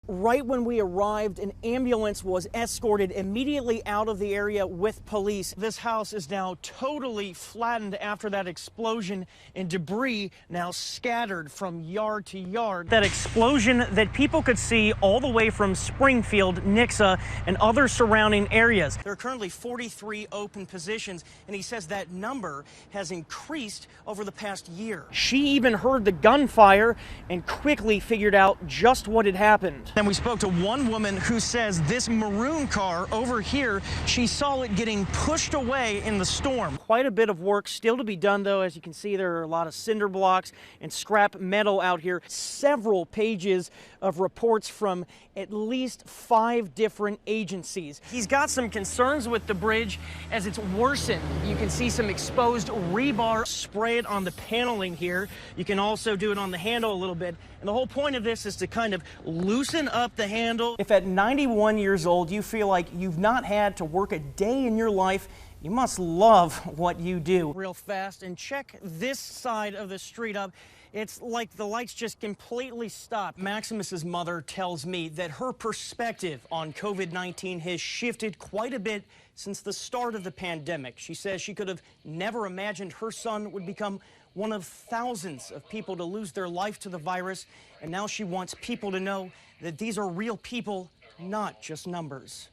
Right when we arrived, an ambulance was escorted immediately out of the area with police. This house is now totally flattened after that explosion, and debris now scattered from yard to yard. That explosion that people could see all the way from Springfield, Nixa, and other surrounding areas. There are currently 43 open positions, and he says that number has increased over the past year. She even heard the gunfire and quickly figured out just what had happened. And we spoke to one woman who says this maroon car over here, she saw it getting pushed away in the storm. Quite a bit of work still to be done, though. As you can see, there are a lot of cinder blocks and scrap metal out here. Several pages of reports from at least 5 different agencies. He's got some concerns with the bridge as it's worsened. You can see some exposed rebar. Spray it on the paneling here. You can also do it on the handle a little bit. And the whole point of this is to kind of loosen up the handle. If at 91 years old you feel like you've not had to work a day in your life, you must love what you do. Real fast, and check this side of the street up. It's like the lights just completely stopped. Maximus's mother tells me that her perspective on COVID-19 has shifted quite a bit since the start of the pandemic. She says she could have never imagined her son would become one of thousands of people to lose their life to the virus, and now she wants people to know that these are real people, not just numbers.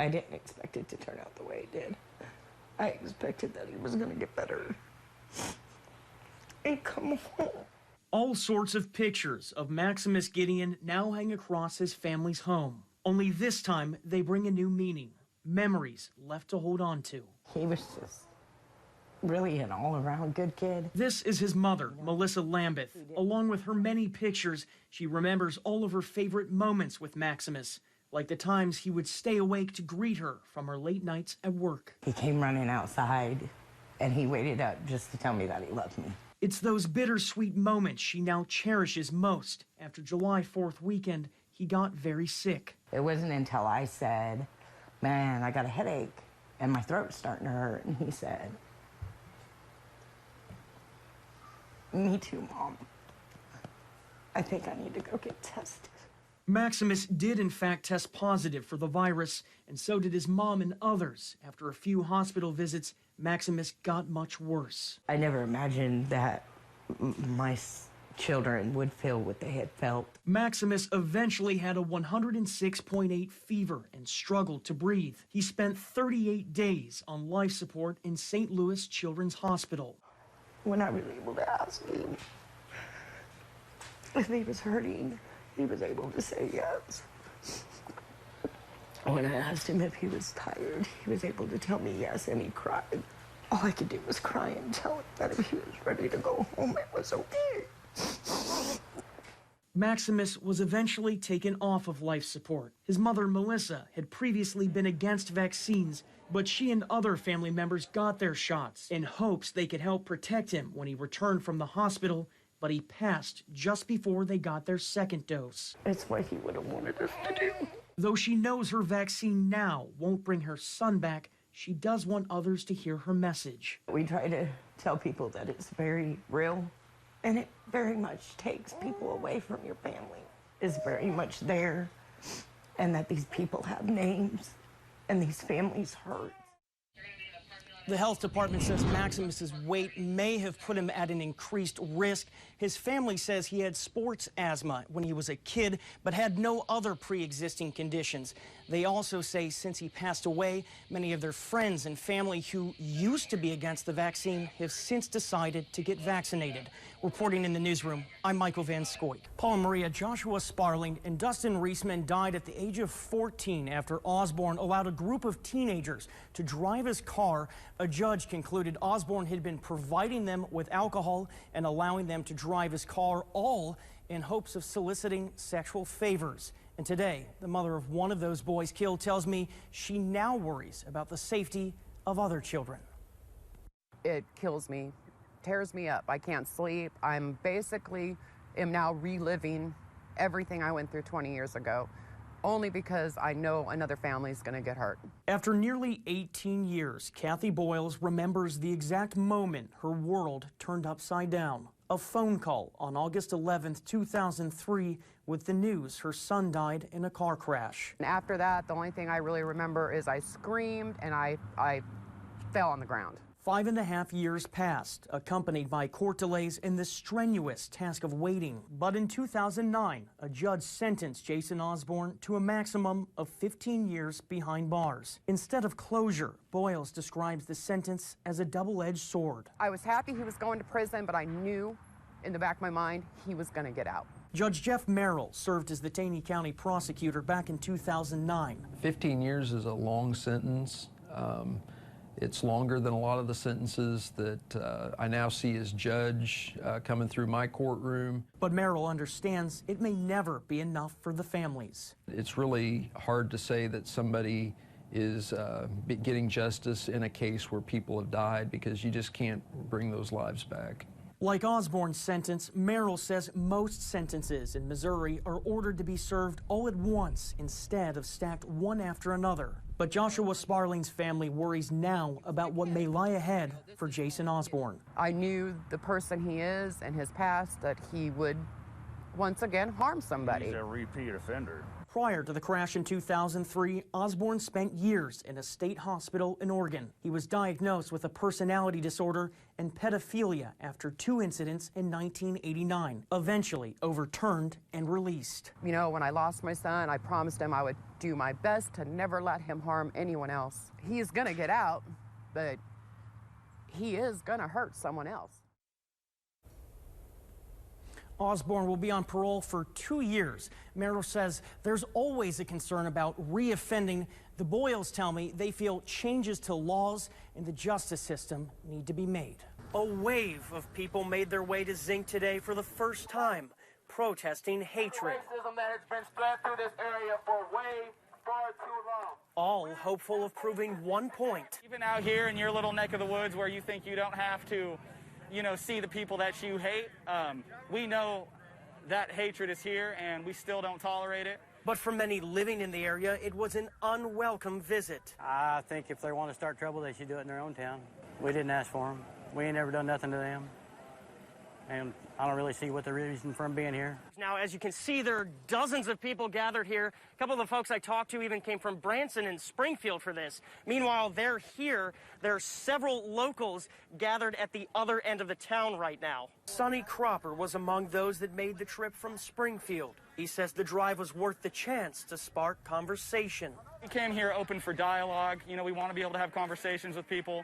I didn't expect it to turn out the way it did. I expected that it was going to get better and come home. All sorts of pictures of Maximus Gideon now hang across his family's home. Only this time, they bring a new meaning, memories left to hold on to. He was just really an all-around good kid. This is his mother, Melissa Lambeth. Along with her many pictures, she remembers all of her favorite moments with Maximus, like the times he would stay awake to greet her from her late nights at work. He came running outside, and he waited up just to tell me that he loved me. It's those bittersweet moments she now cherishes most. After July 4th weekend, he got very sick. It wasn't until I said, "Man, I got a headache, and my throat's starting to hurt," and he said, "Me too, Mom. I think I need to go get tested." Maximus did in fact test positive for the virus, and so did his mom and others. After a few hospital visits, Maximus got much worse. I never imagined that my children would feel what they had felt. Maximus eventually had a 106.8 fever and struggled to breathe. He spent 38 days on life support in St. Louis Children's Hospital. When I was able to ask him if he was hurting, he was able to say yes. When I asked him if he was tired, he was able to tell me yes, and he cried. All I could do was cry and tell him that if he was ready to go home, it was okay. Maximus was eventually taken off of life support. His mother, Melissa, had previously been against vaccines, but she and other family members got their shots in hopes they could help protect him when he returned from the hospital, but he passed just before they got their second dose. It's what he would have wanted us to do. Though she knows her vaccine now won't bring her son back, she does want others to hear her message. We try to tell people that it's very real, and it very much takes people away from your family. It's very much there, and that these people have names, and these families hurt. The health department says Maximus's weight may have put him at an increased risk. His family says he had sports asthma when he was a kid, but had no other pre-existing conditions. They also say since he passed away, many of their friends and family who used to be against the vaccine have since decided to get vaccinated. Reporting in the newsroom, I'm Michael Van Schoik. Paul and Maria, Joshua Sparling and Dustin Reisman died at the age of 14 after Osborne allowed a group of teenagers to drive his car. A judge concluded Osborne had been providing them with alcohol and allowing them to drive his car, all in hopes of soliciting sexual favors. And today, the mother of one of those boys killed tells me she now worries about the safety of other children. It kills me, tears me up. I can't sleep. I'm basically am now reliving everything I went through 20 years ago, only because I know another family is going to get hurt. After nearly 18 years, Kathy Boyles remembers the exact moment her world turned upside down. A phone call on August 11th, 2003, with the news her son died in a car crash. And after that, the only thing I really remember is I screamed and I fell on the ground. 5.5 years passed, accompanied by court delays and the strenuous task of waiting. But in 2009, a judge sentenced Jason Osborne to a maximum of 15 years behind bars. Instead of closure, Boyles describes the sentence as a double-edged sword. I was happy he was going to prison, but I knew in the back of my mind he was going to get out. Judge Jeff Merrill served as the Taney County prosecutor back in 2009. 15 years is a long sentence. It's longer than a lot of the sentences that I now see as judge coming through my courtroom. But Merrill understands it may never be enough for the families. It's really hard to say that somebody is getting justice in a case where people have died, because you just can't bring those lives back. Like Osborne's sentence, Merrill says most sentences in Missouri are ordered to be served all at once instead of stacked one after another. But Joshua Sparling's family worries now about what may lie ahead for Jason Osborne. I knew the person he is and his past, that he would once again harm somebody. He's a repeat offender. Prior to the crash in 2003, Osborne spent years in a state hospital in Oregon. He was diagnosed with a personality disorder and pedophilia after 2 incidents in 1989, eventually overturned and released. You know, when I lost my son, I promised him I would do my best to never let him harm anyone else. He's gonna get out, but he is gonna hurt someone else. Osborne will be on parole for 2 years. Merrill says there's always a concern about reoffending. The Boyles tell me they feel changes to laws and the justice system need to be made. A wave of people made their way to Zinc today for the first time, protesting hatred. Racism that has been spread through this area for way far too long. All hopeful of proving one point. Even out here in your little neck of the woods where you think you don't have to, see the people that you hate, we know that hatred is here and we still don't tolerate it. But for many living in the area, it was an unwelcome visit. I think if they want to start trouble, they should do it in their own town. We didn't ask for them. We ain't ever done nothing to them. And I don't really see what the reason for them being here. Now, as you can see, there are dozens of people gathered here. A couple of the folks I talked to even came from Branson and Springfield for this. Meanwhile, they're here. There are several locals gathered at the other end of the town right now. Sonny Cropper was among those that made the trip from Springfield. He says the drive was worth the chance to spark conversation. We came here open for dialogue. We want to be able to have conversations with people.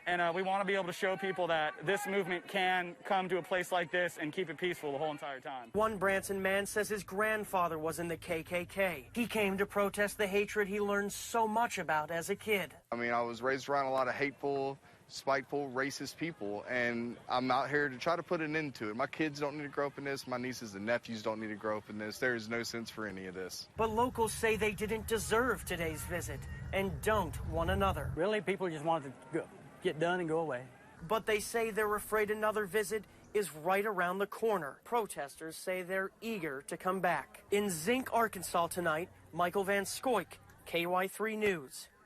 And we want to be able to show people that this movement can come to a place like this and keep it peaceful the whole entire time. One Branson man says his grandfather was in the KKK. He came to protest the hatred he learned so much about as a kid. I mean, I was raised around a lot of hateful, spiteful, racist people, and I'm out here to try to put an end to it. My kids don't need to grow up in this. My nieces and nephews don't need to grow up in this. There is no sense for any of this. But locals say they didn't deserve today's visit and don't want another. Really, people just want to get done and go away. But they say they're afraid another visit is right around the corner. Protesters say they're eager to come back. In Zinc, Arkansas tonight, Michael Van Schoik, KY3 News.